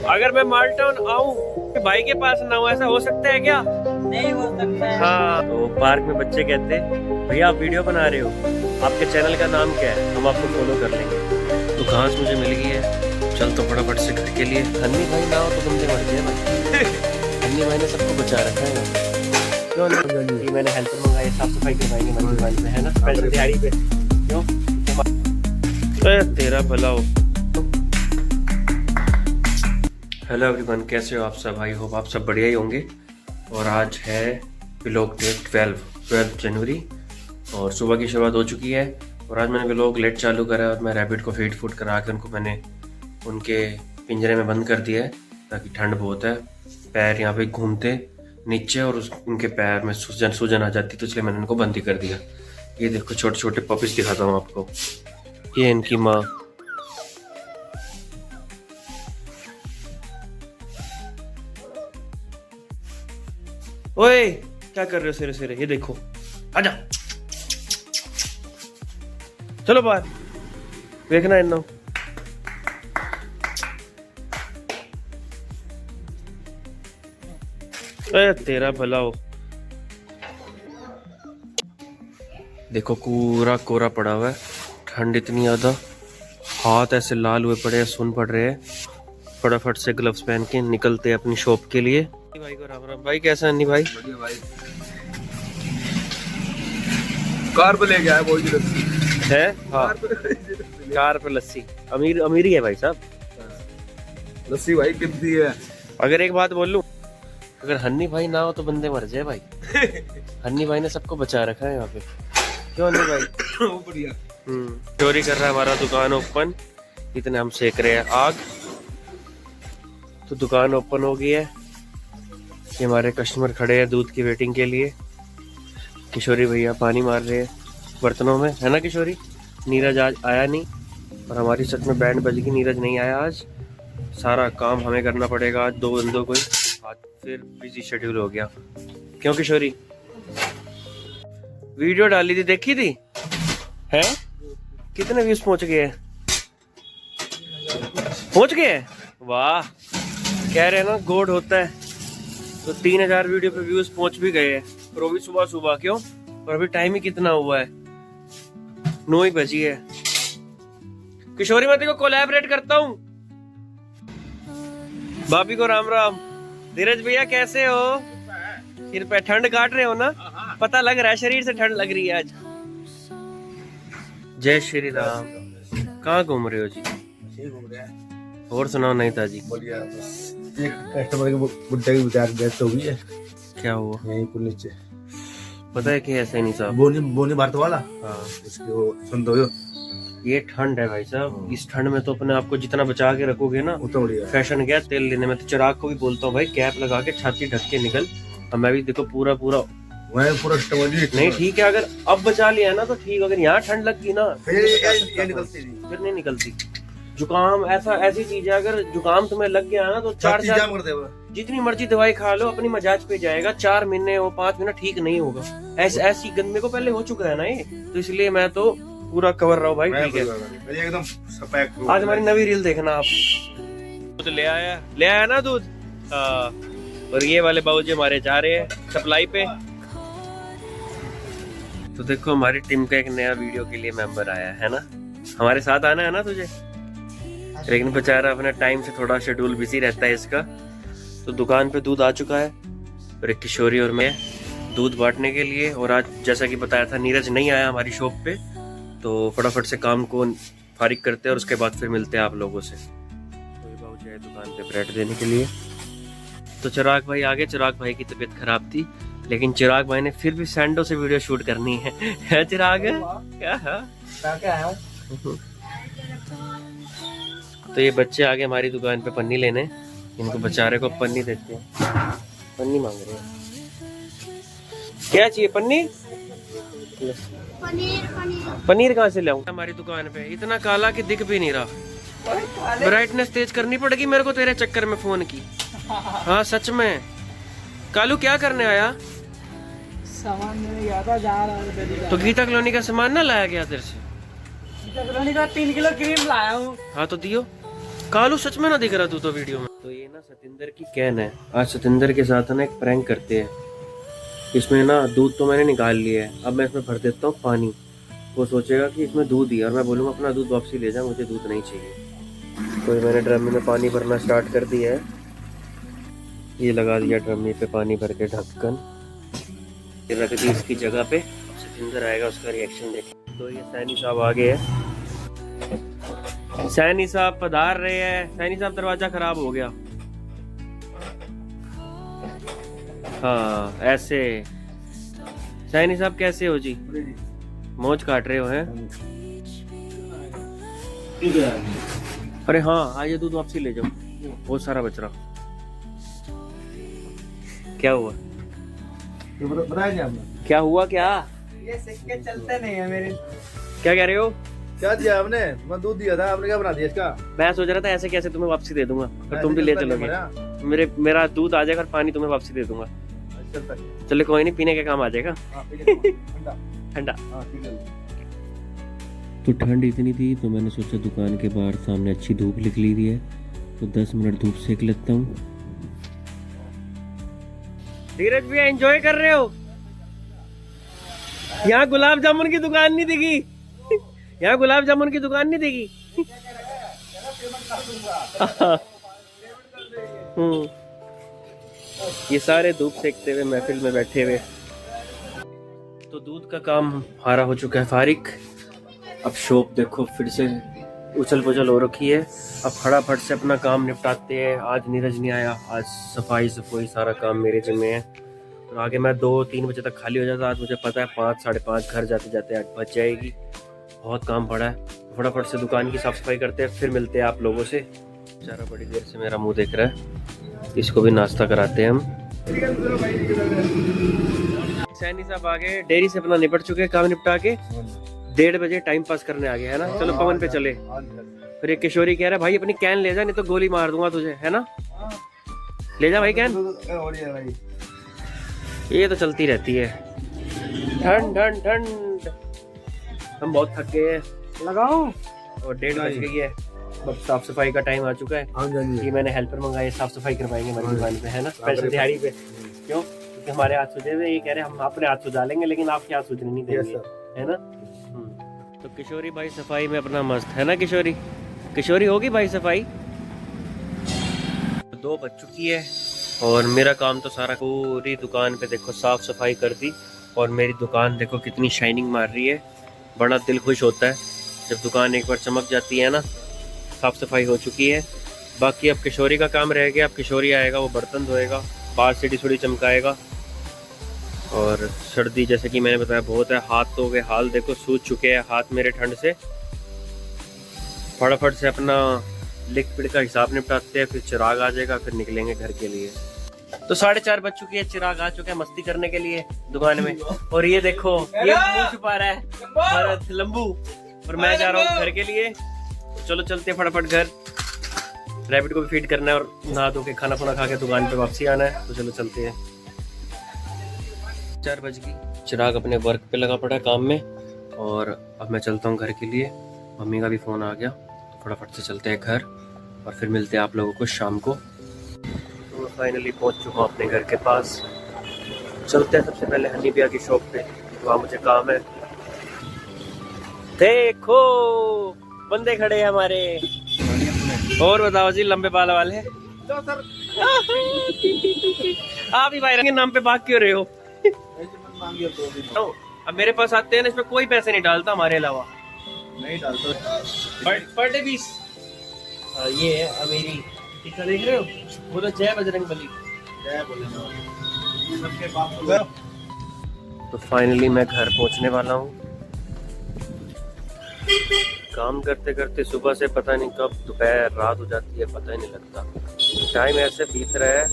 अगर मैं माल्टन आऊँ भाई के पास ना हो, ऐसा हो सकता है क्या? नहीं हो सकता है। हाँ, तो पार्क में बच्चे कहते भैया आप वीडियो बना रहे हो, आपके चैनल का नाम क्या है, हम आपको फॉलो कर लेंगे। तो घास मुझे मिल गई है, चल तो फटाफट से घर के लिए। हन्नी भाई ना हो तो बंदे मर गए भाई। हन्नी भाई ने सबको बचा रखा है। क्यों नहीं? मैंने हेल्पर मंगाई, साफ सफाई करवाएंगे मंदिर वाले पे, है ना, स्पेशल दिहाड़ी पे। क्यों? तेरा भला हो। हेलो एवरीवन, कैसे हो आप सब? आई होप आप सब बढ़िया ही होंगे। और आज है व्लॉग डेट 12 जनवरी और सुबह की शुरुआत हो चुकी है। और आज मैंने व्लॉग लेट चालू करा और मैं रैबिट को फीड फूड करा के उनको मैंने उनके पिंजरे में बंद कर दिया है, ताकि ठंड बहुत है, पैर यहाँ पे घूमते नीचे और उनके पैर में सूजन आ जाती, तो इसलिए मैंने उनको बंद ही कर दिया। ये देखो छोटे छोटे पपीज दिखाता हूँ आपको, ये इनकी माँ। ओए क्या कर रहे हो सिरे सिरे? ये देखो, आजा, चलो बाहर देखना इन्नो। तेरा भला हो। देखो पूरा कोरा पड़ा हुआ है, ठंड इतनी ज्यादा, हाथ ऐसे लाल हुए पड़े हैं, सुन पड़ रहे हैं। फटाफट से ग्लव्स पहन के निकलते हैं अपनी शॉप के लिए। भाई को राम राम। भाई कैसा है अन्नी भाई? बढ़िया भाई। कार पे ले गया है कोई लस्सी है? हाँ, कार पे लस्सी। अमीर अमीरी है भाई साहब। लस्सी भाई कीमती है। अगर एक बात बोल लूं, अगर हन्नी भाई ना हो तो बंदे मर जाए भाई। हन्नी भाई ने सबको बचा रखा है यहाँ पे। क्यों हन्नी भाई? बढ़िया। चोरी कर रहा है हमारा दुकान ओपन, इतने हम सेक रहे हैं आग। तो दुकान ओपन हो गई है, ये हमारे कस्टमर खड़े हैं दूध की वेटिंग के लिए। किशोरी भैया पानी मार रहे हैं बर्तनों में, है ना किशोरी? नीरज आज आया नहीं और हमारी सच में बैंड बज गई, नीरज नहीं आया आज। सारा काम हमें करना पड़ेगा आज, 2 बंदों को ही। आज फिर बिजी शेड्यूल हो गया। क्यों किशोरी? वीडियो डाली थी, देखी थी? है? कितने व्यूज पहुंच गए? पहुंच गए? वाह, कह रहे हैं ना गोड होता है। तो 3000 वीडियो पे व्यूज पहुंच भी गए हैं, और वो भी सुबह सुबह। क्यों? और अभी टाइम ही कितना हुआ है, 9 ही बजी है। किशोरी मैं तेरे को कोलैबोरेट करता हूँ। भाभी को राम राम। धीरज भैया कैसे हो? सिर पे ठंड काट रहे हो ना? पता लग रहा है, शरीर से ठंड लग रही है आज। जय श्री राम। कहाँ घूम रहे हो जी? घूम रहा है। और सुनाओ नहीं था जी। बढ़िया। एक कस्टमर के बुड्ढे की बेचारी डेथ हो गई है। क्या हुआ? यहीं पर नीचे। पता है कि ऐसा ही नहीं साहब। बोनी भारत वाला। हाँ, उसके वो सुन दो। ये ठंड है भाई साहब, इस ठंड में तो अपने आप को जितना बचा के रखोगे ना, वो तो बढ़िया। फैशन गया तेल लेने में। तो चिराग को भी बोलता हूँ भाई कैप लगा के छाती ढक के निकल। अब मैं भी देखो पूरा वह पूरा नहीं ठीक है। अगर अब बचा लिया ना तो ठीक, अगर यहाँ ठंड लग गई ना ये निकलती नहीं। फिर नहीं निकलती। जुकाम ऐसी चीज है, अगर जुकाम तुम्हें लग गया ना तो 4 जितनी मर्जी दवाई खा लो अपनी मजाज पे जाएगा, 4 महीने हो 5 महीना ठीक नहीं होगा। ऐसी गंदे को पहले हो चुका है ना ये, तो इसलिए मैं तो पूरा कवर रहा हूँ भाई। ठीक है, एकदम सपैक। आज हमारी नवी रील देखना आप। तो ले आया ना दूध। और ये वाले बाबूजी हमारे जा रहे हैं सप्लाई पे। तो देखो हमारी टीम का एक नया वीडियो के लिए मेंबर आया है ना, हमारे साथ आना है ना तुझे। लेकिन बेचारा अपने टाइम से थोड़ा शेड्यूल बिजी रहता है इसका। तो दुकान पे दूध आ चुका है और एक किशोरी और मैं दूध बांटने के लिए। और आज जैसा कि बताया था नीरज नहीं आया हमारी शॉप पे, तो फटाफट से काम को फारिग करते हैं और उसके बाद फिर मिलते हैं आप लोगों से। तो ये बाबू है दुकान पे ब्रेड देने के लिए। तो चिराग भाई आगे, चिराग भाई की तबीयत खराब थी, लेकिन चिराग भाई ने फिर भी सैंडो से वीडियो शूट करनी है चिराग? क्या है? तो ये बच्चे आगे हमारी दुकान पे पन्नी लेने, इनको बेचारे को पन्नी देते हैं। पन्नी मांग रहे हैं, क्या चाहिए? पन्नी? पनीर कहाँ से लाऊं? हमारी दुकान पे इतना काला कि दिख भी नहीं रहा। ब्राइटनेस तेज करनी पड़ेगी मेरे को तेरे चक्कर में फोन की। हाँ सच में। कालू क्या करने आया? सामान लेने गया था, जा रहा। तो गीता कॉलोनी का सामान ना लाया गया तेरे से? गीता कॉलोनी का 3 किलो क्रीम लाया हूँ। हाँ तो दियो। कालू सच में ना दिख रहा तू तो वीडियो में। तो ये ना सतिंदर की कैन है। आज सतिंदर के साथ ना एक प्रैंक करते हैं। इसमें ना दूध तो मैंने निकाल लिया है, अब मैं इसमें भर देता हूँ पानी। वो सोचेगा कि इसमें दूध ही, और मैं बोलूँगा अपना दूध वापसी ले जा, मुझे दूध नहीं चाहिए। तो मैंने ड्रमी में पानी भरना स्टार्ट कर दिया है। ये लगा दिया ड्रमी पे पानी भर के ढक्कन, ये रख दी इसकी जगह पे। सतिंदर आएगा, उसका रिएक्शन देखें। तो ये सैनी साहब आ गए हैं। सैनी साहब पधार रहे हैं। सैनी साहब दरवाजा खराब हो गया। हाँ ऐसे। सैनी साहब कैसे हो जी? मौज काट रहे हो हैं? अरे हाँ आज ये दूध वापसी ले जाओ, बहुत सारा बच रहा। क्या हुआ? बताया आपने क्या हुआ? क्या ये सिक्के चलते नहीं है मेरे। क्या कह रहे हो? क्या दिया आपने? मैं दूध दिया था, आपने क्या बना दिया इसका? मैं सोच रहा था ऐसे कैसे तुम्हें वापसी दे दूंगा, पर तुम भी ले चलोगे। मेरा दूध आ जाएगा और पानी तुम्हें वापसी दे दूंगा। चलो कोई नहीं, पीने का काम आ जाएगा। ठंडा। तो ठंड इतनी थी तो मैंने सोचा दुकान के बाहर सामने अच्छी धूप निकली हुई है, तो 10 मिनट धूप सेक लेता हूँ। धीरज भैया एंजॉय कर रहे हो? यहाँ गुलाब जामुन की दुकान नहीं दिखी। यहाँ गुलाब जामुन की दुकान नहीं दिखी। ये सारे धूप सेकते हुए महफिल में बैठे हुए। तो दूध का काम हमारा हो चुका है फारिग। अब शॉप देखो फिर से उछल पुछल हो रखी है। अब फटाफट से अपना काम निपटाते हैं। आज नीरज नहीं आया, आज सफाई सफाई सारा काम मेरे जिम्मे है। और आगे मैं 2-3 बजे तक खाली हो जाता। आज मुझे पता है 5-5:30 घर जाते जाते 8 बज जाएगी। बहुत काम पड़ा है। फटाफट से दुकान की साफ सफाई करते हैं, फिर मिलते हैं आप लोगों से। बेचारा बड़ी देर से मेरा मुंह देख रहा है, इसको भी नाश्ता कराते हैं हम। सैनी साहब आ गए, डेयरी से अपना निपट चुके, काम निपटा के 1:30 बजे टाइम पास करने आ गए है ना। चलो पवन पे चले। फिर एक किशोरी कह रहा है भाई अपनी कैन ले जा, नहीं तो गोली मार दूंगा तुझे, है ना। ले जा भाई कैन। ये तो चलती रहती है। ठंड ठंड ठंड। हम बहुत थक गए हैं। लगाओ। और 1:30 बज गई है। अब साफ सफाई का टाइम आ चुका है। ये मैंने हेल्पर मंगाए, साफ सफाई करवाएंगे हमारी दुकान पे, है ना, स्पेशल दिहाड़ी पे। क्यों? क्योंकि हमारे हाथ सूझे हुए, ये कह रहे हैं हम अपने हाथ सुझा लेंगे लेकिन आपके हाथ सूझने नहीं देंगे, है ना। तो किशोरी भाई सफाई में अपना मस्त है ना। किशोरी किशोरी होगी भाई सफाई। 2 बज चुकी है और मेरा काम तो सारा पूरी दुकान पे देखो साफ सफाई कर दी। और मेरी दुकान देखो कितनी शाइनिंग मार रही है। बड़ा दिल खुश होता है जब दुकान एक बार चमक जाती है ना। साफ सफाई हो चुकी है। बाकी अब किशोरी का काम रह गया। अब किशोरी आएगा, वो बर्तन धोएगा, बाहर सीढ़ी थोड़ी चमकाएगा। और सर्दी जैसे कि मैंने बताया बहुत है। हाथ तो गए, हाल देखो सूज चुके हैं हाथ मेरे ठंड से। फटाफट से अपना लिक्विड का हिसाब निपटाते हैं, फिर चिराग आ जाएगा, फिर निकलेंगे घर के लिए। तो 4:30 बज चुकी है, चिराग आ चुके हैं मस्ती करने के लिए दुकान में। और ये देखो ये मुंह छुपा रहा है भरत लंबू। और मैं जा रहा हूँ घर के लिए। चलो चलते हैं फटाफट घर। रैबिट को भी फीड करना है और नहा धो के खाना खुना खा के दुकान पे वापसी आना है। तो चलो चलते हैं। 4 बज गई। चिराग अपने वर्क पे लगा पड़ा है काम में। और अब मैं चलता हूँ घर के लिए। मम्मी का भी फ़ोन आ गया, तो फटाफट से चलते हैं घर और फिर मिलते हैं आप लोगों को शाम को। तो मैं फाइनली पहुँच चुका हूँ अपने घर के पास। चलते हैं सबसे पहले हनी भैया की शॉप पे, वहाँ मुझे काम है। देखो बंदे खड़े हैं हमारे। और बताओ जी, लंबे बाल वाले तो सर आप ही भाई के नाम पे भाग क्यों रहे हो? अब मेरे पास आते हैं ना, इसमें कोई पैसे नहीं डालता हमारे अलावा। नहीं डालता पर डे 20। ये है अमेरी टीका, देख रहे हो? वो तो जय बजरंग बली। जय बोले। तो फाइनली मैं घर पहुंचने वाला हूँ। काम करते करते सुबह से पता नहीं कब दोपहर रात हो जाती है, पता ही नहीं लगता। टाइम ऐसे बीत रहा है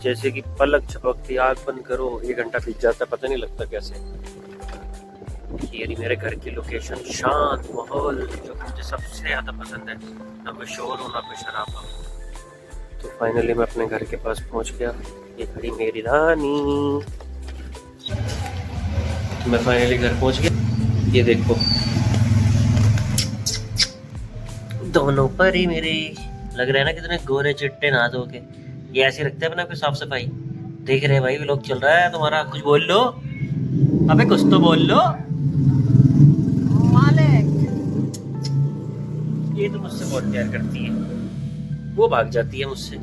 जैसे कि पलक झपकती, आग बंद करो 1 घंटा बीत जाता है, पता नहीं लगता कैसे। ये रही मेरे घर की लोकेशन, शांत माहौल जो मुझे सबसे ज़्यादा पसंद है। ना कोई शोर हो ना कोई शराबा। तो फाइनली मैं अपने घर के पास पहुंच गया। ये खड़ी मेरी रानी। मैं फाइनली घर पहुंच गया। ये देखो दोनों परी मेरे लग रहा है ना कितने गोरे चिट्टे नहा धो के। ये ऐसे रखते हैं अपने आप साफ सफाई। देख रहे हैं भाई व्लॉग चल रहा है तुम्हारा, कुछ बोल लो, अबे कुछ तो बोल लो। मालिक ये तो मुझसे बहुत प्यार करती है, वो भाग जाती है मुझसे।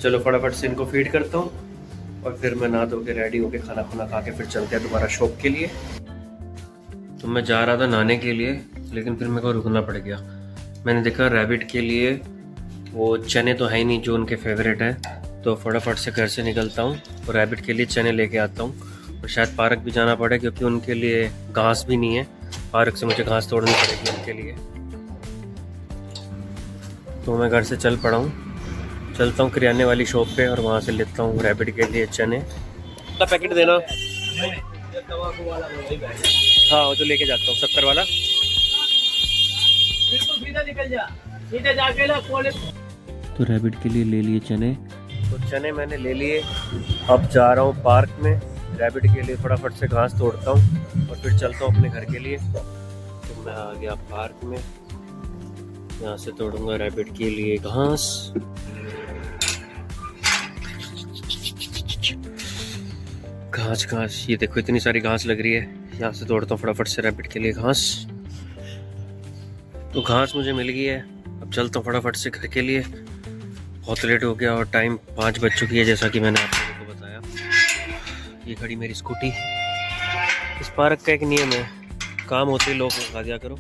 चलो फटाफट से इनको फीड करता हूँ और फिर मैं नहा धो के रेडी होके खाना खुना खा के फिर चलते हैं दोबारा शॉप के लिए। तो मैं जा रहा था नहाने के लिए, लेकिन फिर मेरे को रुकना पड़ गया। मैंने देखा रैबिट के लिए वो चने तो है ही नहीं जो उनके फेवरेट है, तो फटाफट से घर से निकलता हूँ और रैबिट के लिए चने लेके आता हूँ। और शायद पार्क भी जाना पड़े क्योंकि उनके लिए घास भी नहीं है, पार्क से मुझे घास तोड़नी पड़ेगी उनके लिए। तो मैं घर से चल पड़ा हूँ, चलता हूँ किराने वाली शॉप पे और वहाँ से लेता हूँ रैबिट के लिए चने। कितना पैकेट देना? हाँ वो तो लेके जाता हूँ 70 वाला। सीधा निकल जा, सीधे जाके ला कॉलेज। तो रैबिट के लिए ले लिए चने, तो चने मैंने ले लिए। अब जा रहा हूँ पार्क में, रैबिट के लिए फटाफट से घास तोड़ता हूँ और फिर चलता हूँ अपने घर के लिए। तो मैं आ गया पार्क में, यहाँ से तोड़ूंगा रैबिट के लिए घास। घास घास, ये देखो इतनी सारी घास लग रही है। यहाँ से तोड़ता हूँ फटाफट से रैबिट के लिए घास। तो घास मुझे मिल गई है, अब चलता हूँ फटाफट से घर के लिए। बहुत लेट हो गया और टाइम 5 बज चुकी है जैसा कि मैंने आप लोगों को बताया। ये खड़ी मेरी स्कूटी। इस पार्क का एक नियम है, काम होते ही लॉक लगा दिया करो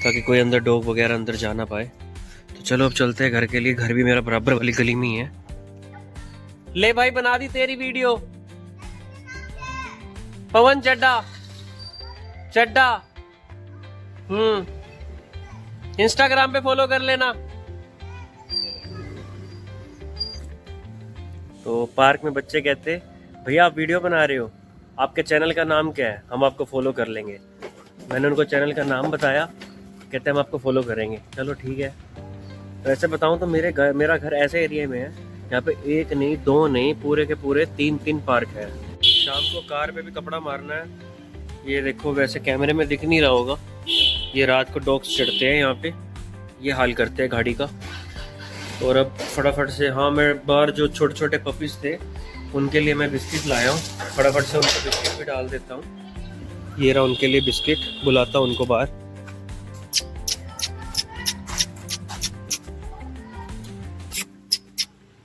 ताकि कोई अंदर डॉग वगैरह अंदर जा ना पाए। तो चलो अब चलते हैं घर के लिए। घर भी मेरा बराबर वाली गली में ही है। ले भाई बना दी तेरी वीडियो। पवन चड्डा चड्डा, इंस्टाग्राम पे फॉलो कर लेना। तो पार्क में बच्चे कहते भैया आप वीडियो बना रहे हो, आपके चैनल का नाम क्या है, हम आपको फॉलो कर लेंगे। मैंने उनको चैनल का नाम बताया, कहते हम आपको फॉलो करेंगे। चलो ठीक है। वैसे बताऊं तो मेरा घर ऐसे एरिया में है यहाँ पे 1 नहीं 2 नहीं पूरे के पूरे 3 पार्क है। शाम को कार पे भी कपड़ा मारना है। ये देखो, वैसे कैमरे में दिख नहीं रहा होगा, ये रात को डॉग्स चढ़ते हैं यहाँ पे, ये हाल करते हैं गाड़ी का। और अब फटाफट से, हाँ मैं बाहर जो छोटे छोटे पपीज थे उनके लिए मैं बिस्किट लाया हूँ, फटाफट से उनको बिस्किट भी डाल देता हूँ। ये रहा उनके लिए बिस्किट, बुलाता हूँ उनको बाहर।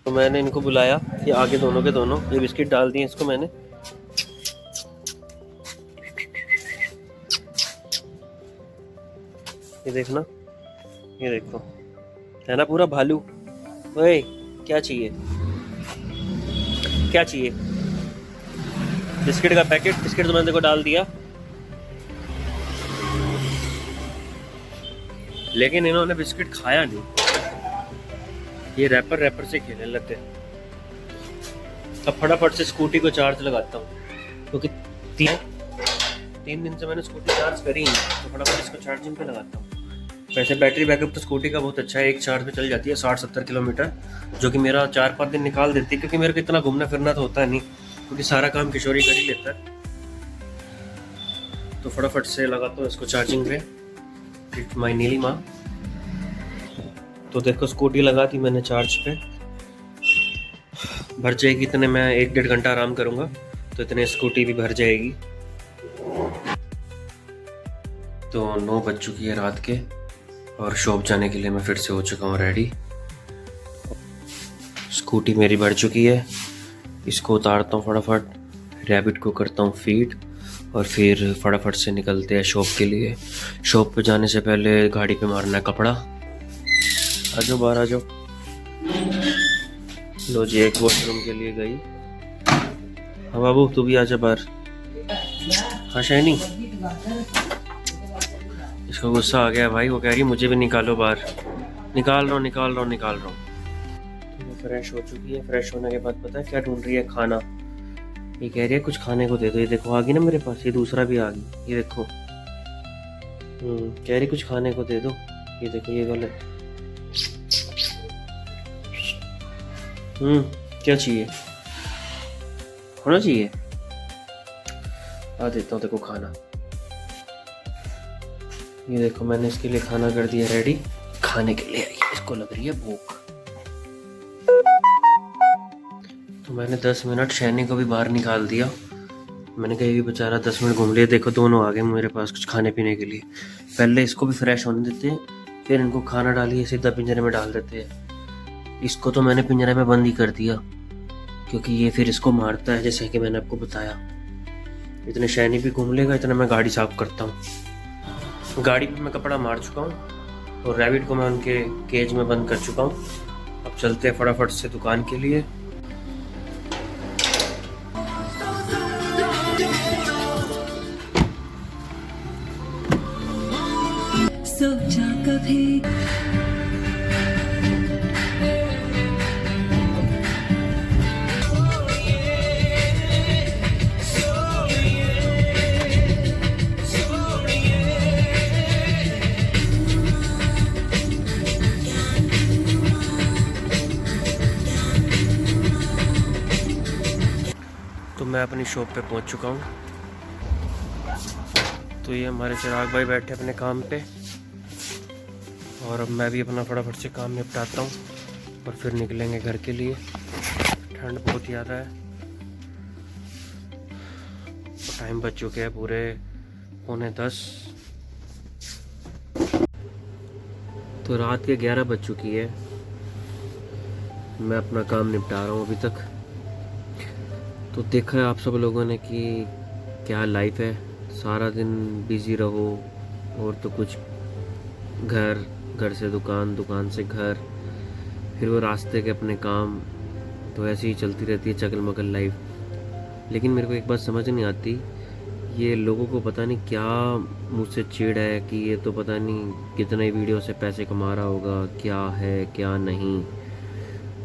तो मैंने इनको बुलाया, ये आगे दोनों के दोनों ये बिस्किट डाल दिए इसको मैंने। ये देखना, ये देखो है ना पूरा भालू। ओए क्या चाहिए, क्या चाहिए? बिस्किट का पैकेट, बिस्किट तो मैंने देखो डाल दिया, लेकिन इन्होंने बिस्किट खाया नहीं। ये रैपर से खेलने लगते। अब फटाफट से स्कूटी को चार्ज लगाता हूँ क्योंकि 3 दिन से मैंने स्कूटी चार्ज करी नहीं, तो फटाफट इसको चार्जिंग पे लगाता हूँ। वैसे बैटरी बैकअप तो स्कूटी का बहुत अच्छा है, एक चार्ज में चल जाती है 60-70 किलोमीटर, जो कि मेरा 4-5 दिन निकाल देती है। क्योंकि मेरे को इतना घूमना फिरना तो होता है नहीं, क्योंकि सारा काम किशोरी कर ही लेता है। तो फटाफट से लगाता हूँ इसको चार्जिंग पे। इट्स माई नीली माँ। तो देखो स्कूटी लगा दी मैंने चार्ज पे, भर जाएगी। इतने मैं 1-1.5 घंटा आराम करूँगा तो इतने स्कूटी भी भर जाएगी। तो 9 बज चुकी है रात के और शॉप जाने के लिए मैं फिर से हो चुका हूँ रेडी। स्कूटी मेरी भर चुकी है, इसको उतारता हूँ फटाफट, रैबिट को करता हूँ फीड और फिर फटाफट से निकलते हैं शॉप के लिए। शॉप पे जाने से पहले गाड़ी पे मारना है कपड़ा। आ जाओ बाहर आ जाओ। लो जी, एक वॉशरूम के लिए गई। हाँ बाबू तू भी आ जा बाहर। हाँ शैनी, इसको गुस्सा आ गया भाई, वो कह रही मुझे भी निकालो बाहर। निकाल रहा हूँ। तो वो फ्रेश हो चुकी है। फ्रेश होने के बाद पता है क्या ढूंढ रही है? खाना। ये कह रही है कुछ खाने को दे दो। ये देखो आ गई ना मेरे पास, ये दूसरा भी आ गई। ये देखो कह रही कुछ खाने को दे दो। ये देखो ये गलत। क्या चाहिए? खाना चाहिए? आ देता हूँ देखो खाना। ये देखो मैंने इसके लिए खाना कर दिया रेडी, खाने के लिए इसको लग रही है भूख। तो मैंने 10 मिनट शैनी को भी बाहर निकाल दिया। मैंने कहा ये बेचारा 10 मिनट घूम लिया। देखो दोनों आ गए मेरे पास कुछ खाने पीने के लिए। पहले इसको भी फ्रेश होने देते हैं, फिर इनको खाना डालिए सीधा पिंजरे में डाल देते हैं। इसको तो मैंने पिंजरे में बंद ही कर दिया क्योंकि ये फिर इसको मारता है, जैसे कि मैंने आपको बताया। इतने शैनी भी घूम लेगा, इतना मैं गाड़ी साफ करता हूँ। गाड़ी पे मैं कपड़ा मार चुका हूँ और रैबिट को मैं उनके केज में बंद कर चुका हूँ। अब चलते हैं फटाफट से दुकान के लिए। सोचा कभी तो मैं अपनी शॉप पे पहुंच चुका हूँ। तो ये हमारे चिराग भाई बैठे अपने काम पे और अब मैं भी अपना फटाफट से काम निपटाता हूँ और फिर निकलेंगे घर के लिए। ठंड बहुत ज़्यादा है। टाइम बज चुके हैं पूरे 9:45। तो रात के 11 बज चुकी है। मैं अपना काम निपटा रहा हूँ अभी तक। तो देखा है आप सब लोगों ने कि क्या लाइफ है, सारा दिन बिज़ी रहो और तो कुछ घर, घर से दुकान, दुकान से घर, फिर वो रास्ते के अपने काम। तो ऐसे ही चलती रहती है चगल मगल लाइफ। लेकिन मेरे को एक बात समझ नहीं आती, ये लोगों को पता नहीं क्या मुझसे चिढ़ है कि ये तो पता नहीं कितने वीडियो से पैसे कमा रहा होगा, क्या है क्या नहीं।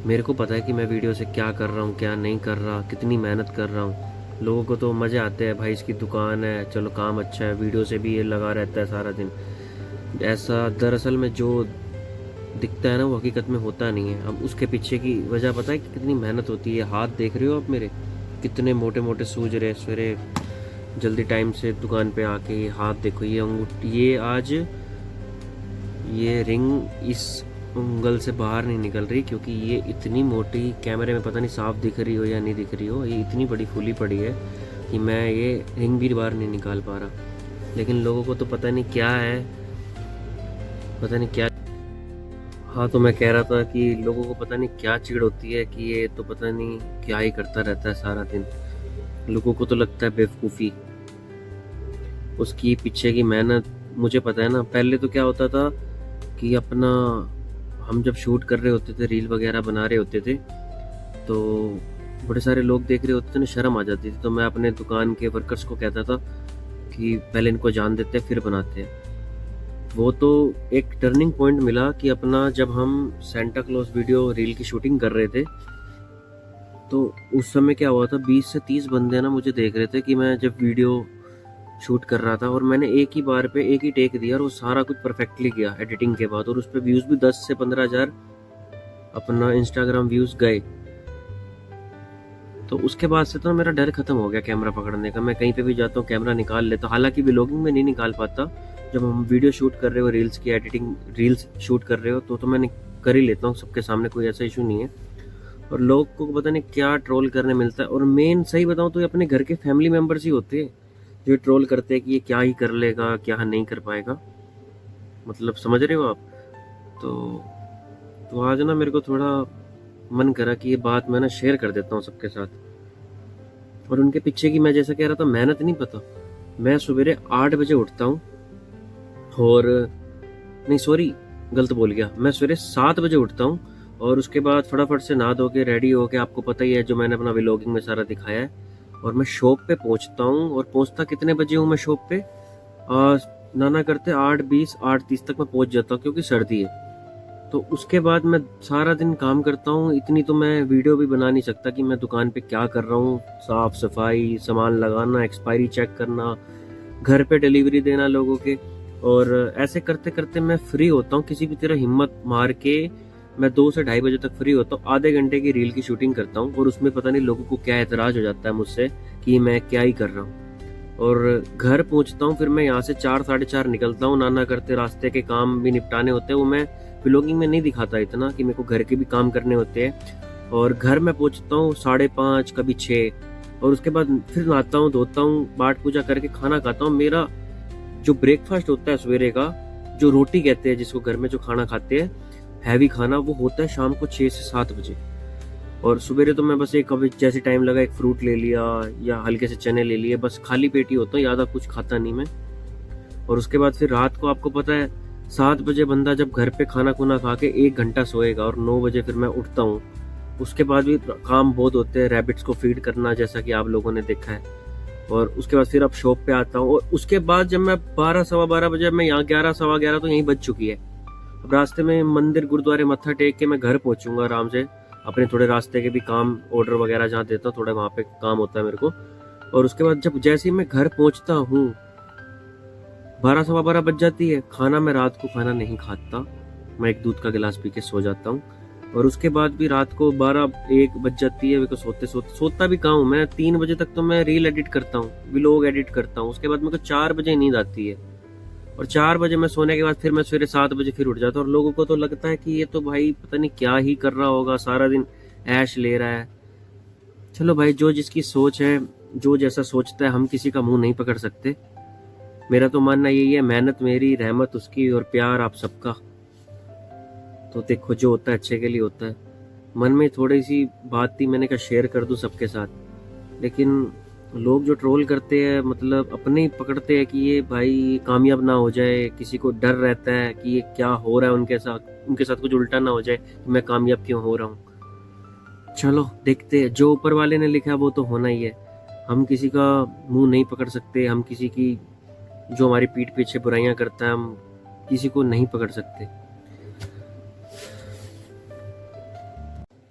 मेरे को पता है कि मैं वीडियो से क्या कर रहा हूँ क्या नहीं कर रहा, कितनी मेहनत कर रहा हूँ। लोगों को तो मज़े आते हैं, भाई इसकी दुकान है, चलो काम अच्छा है, वीडियो से भी ये लगा रहता है सारा दिन। ऐसा दरअसल में जो दिखता है ना वो हकीकत में होता नहीं है। अब उसके पीछे की वजह पता है कि कितनी मेहनत होती है। हाथ देख रहे हो आप मेरे कितने मोटे मोटे सूज रहे, सवेरे जल्दी टाइम से दुकान पे आके। ये हाथ देखो, ये अंगूठी, ये आज ये रिंग इस उंगल से बाहर नहीं निकल रही क्योंकि ये इतनी मोटी, कैमरे में पता नहीं साफ दिख रही हो या नहीं दिख रही हो, ये इतनी बड़ी फूली पड़ी है कि मैं ये रिंग भी बाहर नहीं निकाल पा रहा। लेकिन लोगों को तो पता नहीं क्या है, पता नहीं क्या। हाँ तो मैं कह रहा था कि लोगों को पता नहीं क्या चिढ़ होती है कि ये तो पता नहीं क्या ही करता रहता है सारा दिन। लोगों को तो लगता है बेवकूफ़ी, उसकी पीछे की मेहनत मुझे पता है ना। पहले तो क्या होता था कि अपना हम जब शूट कर रहे होते थे, रील वगैरह बना रहे होते थे, तो बड़े सारे लोग देख रहे होते थे ना, शर्म आ जाती थी। तो मैं अपने दुकान के वर्कर्स को कहता था कि पहले इनको जान देते हैं फिर बनाते हैं। वो तो एक टर्निंग पॉइंट मिला कि अपना जब हम सेंटा क्लॉज वीडियो रील की शूटिंग कर रहे थे, तो उस समय क्या हुआ था, 20 से 30 बंदे ना मुझे देख रहे थे कि मैं जब वीडियो शूट कर रहा था और मैंने एक ही बार पे एक ही टेक दिया और वो सारा कुछ परफेक्टली किया एडिटिंग के बाद, और उस पर व्यूज़ भी 10 से 15 हज़ार अपना इंस्टाग्राम व्यूज़ गए। तो उसके बाद से तो मेरा डर खत्म हो गया कैमरा पकड़ने का। मैं कहीं पे भी जाता हूँ कैमरा निकाल लेता, हालांकि व्लॉगिंग में नहीं निकाल पाता। जब हम वीडियो शूट कर रहे हो, रील्स की एडिटिंग, रील्स शूट कर रहे हो तो मैं कर ही लेता हूँ सबके सामने, कोई ऐसा इशू नहीं है। और लोग को पता नहीं क्या ट्रोल करने मिलता है, और मेन सही बताऊँ तो ये अपने घर के फैमिली मेम्बर्स ही होते हैं जो ट्रोल करते हैं कि ये क्या ही कर लेगा, क्या नहीं कर पाएगा। मतलब समझ रहे हो आप। तो आज ना मेरे को थोड़ा मन करा कि ये बात मैं ना शेयर कर देता हूँ सबके साथ। और उनके पीछे की, मैं जैसा कह रहा था, मेहनत नहीं पता। मैं सवेरे 8 बजे उठता हूँ, और नहीं सॉरी गलत बोल गया, मैं सवेरे 7 बजे उठता हूँ और उसके बाद फटाफट से नहा धो के रेडी हो के, आपको पता ही है जो मैंने अपना व्लॉगिंग में सारा दिखाया है, और मैं शॉप पे पहुंचता हूँ। और पहुंचता कितने बजे हूँ मैं शॉप पे, नाना करते 8:20 8:30 तक मैं पहुंच जाता हूँ क्योंकि सर्दी है। तो उसके बाद मैं सारा दिन काम करता हूँ। इतनी तो मैं वीडियो भी बना नहीं सकता कि मैं दुकान पे क्या कर रहा हूँ, साफ सफाई, सामान लगाना, एक्सपायरी चेक करना, घर पे डिलीवरी देना लोगों के। और ऐसे करते करते मैं फ्री होता हूँ, किसी भी तरह हिम्मत मार के मैं 2 से 2:30 बजे तक फ्री होता हूँ। आधे घंटे की रील की शूटिंग करता हूँ और उसमें पता नहीं लोगों को क्या एतराज हो जाता है मुझसे कि मैं क्या ही कर रहा हूँ। और घर पहुंचता हूँ। फिर मैं यहाँ से 4 साढ़े 4 निकलता हूँ। नाना करते रास्ते के काम भी निपटाने होते हैं, वो मैं व्लॉगिंग में नहीं दिखाता इतना कि मेरे को घर के भी काम करने होते हैं। और घर में पहुंचता हूँ 5:30 कभी 6, और उसके बाद फिर नहाता हूँ, धोता हूँ, पाठ पूजा करके खाना खाता हूँ। मेरा जो ब्रेकफास्ट होता है सवेरे का, जो रोटी कहते हैं जिसको घर में जो खाना खाते हैं हैवी खाना, वो होता है शाम को 6 से 7 बजे। और सवेरे तो मैं बस एक कभी जैसे टाइम लगा एक फ्रूट ले लिया या हल्के से चने ले लिए, बस खाली पेट ही होता हूँ, ज़्यादा कुछ खाता नहीं मैं। और उसके बाद फिर रात को आपको पता है 7 बजे बंदा जब घर पे खाना खुना खा के 1 घंटा सोएगा और 9 बजे फिर मैं उठता हूँ। उसके बाद भी काम बहुत होते हैं, रैबिट्स को फीड करना जैसा कि आप लोगों ने देखा है। और उसके बाद फिर अब शॉप पे आता हूँ, और उसके बाद जब मैं 12 सवा 12 बजे, मैं यहाँ 11 सवा 11 तो यहीं बज चुकी है। अब रास्ते में मंदिर गुरुद्वारे मत्था टेक के मैं घर पहुंचूंगा आराम से। अपने थोड़े रास्ते के भी काम, ऑर्डर वगैरह जहाँ देता हूँ, थोड़ा वहाँ पे काम होता है मेरे को। और उसके बाद जब जैसे ही मैं घर पहुंचता हूँ 12 सवा 12 बज जाती है। खाना मैं रात को खाना नहीं खाता, मैं एक दूध का गिलास पी के सो जाता हूँ। और उसके बाद भी रात को 12-1 बज जाती है। मेरे को सोता भी कहाँ हूँ मैं, 3 बजे तक तो मैं रील एडिट करता हूँ, व्लॉग एडिट करता हूँ। उसके बाद मेरे को 4 बजे नींद आती है, और 4 बजे मैं सोने के बाद फिर मैं सवेरे 7 बजे फिर उठ जाता हूँ। और लोगों को तो लगता है कि ये तो भाई पता नहीं क्या ही कर रहा होगा, सारा दिन ऐश ले रहा है। चलो भाई, जो जिसकी सोच है, जो जैसा सोचता है, हम किसी का मुंह नहीं पकड़ सकते। मेरा तो मानना यही है, मेहनत मेरी, रहमत उसकी, और प्यार आप सबका। तो देखो जो होता है अच्छे के लिए होता है। मन में थोड़ी सी बात थी, मैंने कहा शेयर कर दूं सबके साथ, लेकिन लोग जो ट्रोल करते हैं मतलब अपने ही पकड़ते हैं कि ये भाई कामयाब ना हो जाए। किसी को डर रहता है कि ये क्या हो रहा है उनके साथ कुछ उल्टा ना हो जाए, मैं कामयाब क्यों हो रहा हूँ। चलो देखते हैं, जो ऊपर वाले ने लिखा वो तो होना ही है। हम किसी का मुंह नहीं पकड़ सकते, हम किसी की जो हमारी पीठ पीछे बुराइयां करता है, हम किसी को नहीं पकड़ सकते।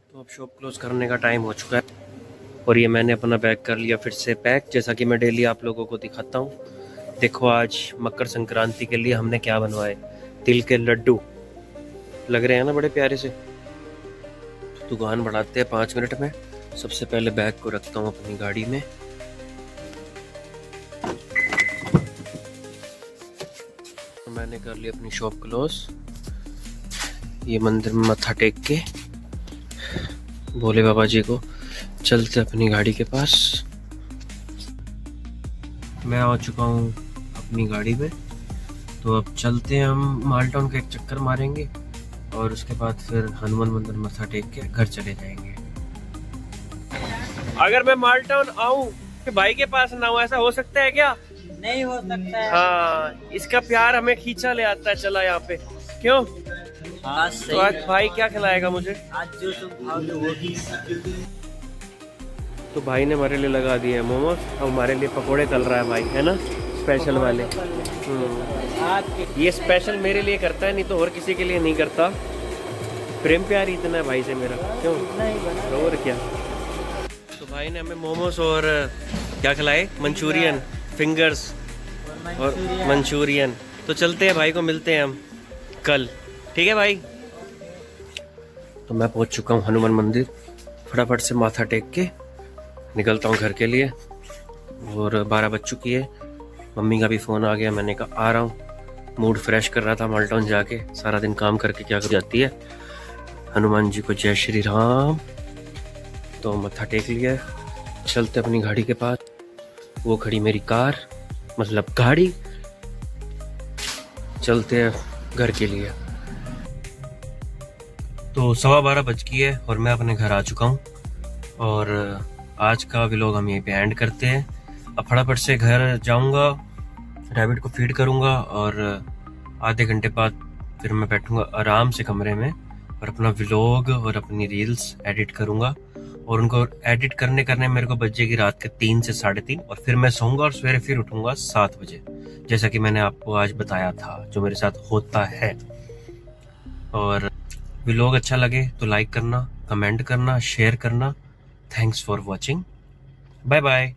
तो अब शॉप क्लोज करने का टाइम हो चुका है, और ये मैंने अपना बैग कर लिया फिर से पैक, जैसा कि मैं डेली आप लोगों को दिखाता हूँ। देखो आज मकर संक्रांति के लिए हमने क्या बनवाए, तिल के लड्डू लग रहे हैं ना बड़े प्यारे से। तो दुकान बढ़ाते हैं 5 मिनट में। सबसे पहले बैग को रखता हूँ अपनी गाड़ी में। तो मैंने कर ली अपनी शॉप क्लोज। ये मंदिर में मत्था टेक के भोले बाबा जी को चलते अपनी गाड़ी के पास। मैं आ चुका हूँ अपनी गाड़ी में, तो अब चलते हैं हम माल टाउन का एक चक्कर मारेंगे, और उसके बाद फिर हनुमान मंदिर मत्था टेक के घर चले जाएंगे। अगर मैं माल टाउन आऊँ फिर भाई के पास ना हो, ऐसा हो सकता है क्या? नहीं हो सकता है। हाँ, इसका प्यार हमें खींचा ले आता है। चला यहाँ पे क्यों? हाँ, तो आज भाई क्या खिलाएगा मुझे? आज जो तुम खाओगे वो ही। तो भाई ने हमारे लिए लगा दिए हैं मोमोज, अब हमारे लिए पकोड़े तल रहा है भाई, है ना, स्पेशल वाले। ये स्पेशल मेरे लिए करता है, नहीं तो और किसी के लिए नहीं करता। प्रेम प्यार इतना है भाई से मेरा, क्यों? तो और क्या। तो भाई ने हमें मोमोज और क्या खिलाए, मंचूरियन, फिंगर्स और मंचूरियन। तो चलते हैं, भाई को मिलते हैं हम कल, ठीक है भाई। तो मैं पहुंच चुका हूँ हनुमान मंदिर, फटाफट से माथा टेक के निकलता हूँ घर के लिए। और 12 बज चुकी है, मम्मी का भी फ़ोन आ गया, मैंने कहा आ रहा हूँ। मूड फ्रेश कर रहा था माल टाउन जाके, सारा दिन काम करके क्या कर जाती है। हनुमान जी को जय श्री राम। तो मत्था टेक लिया, चलते अपनी गाड़ी के पास। वो खड़ी मेरी कार, मतलब गाड़ी। चलते हैं घर के लिए। तो 12:15 बज गई है और मैं अपने घर आ चुका हूँ, और आज का व्लॉग हम यहीं पे एंड करते हैं। अब फटाफट से घर जाऊंगा, रैबिट को फीड करूंगा, और आधे घंटे बाद फिर मैं बैठूंगा आराम से कमरे में और अपना व्लॉग और अपनी रील्स एडिट करूंगा। और उनको एडिट करने मेरे को बजेगी रात के 3 से 3:30, और फिर मैं सोऊंगा और सवेरे फिर उठूंगा 7 बजे, जैसा कि मैंने आपको आज बताया था, जो मेरे साथ होता है। और व्लॉग अच्छा लगे तो लाइक करना, कमेंट करना, शेयर करना। Thanks for watching, bye bye.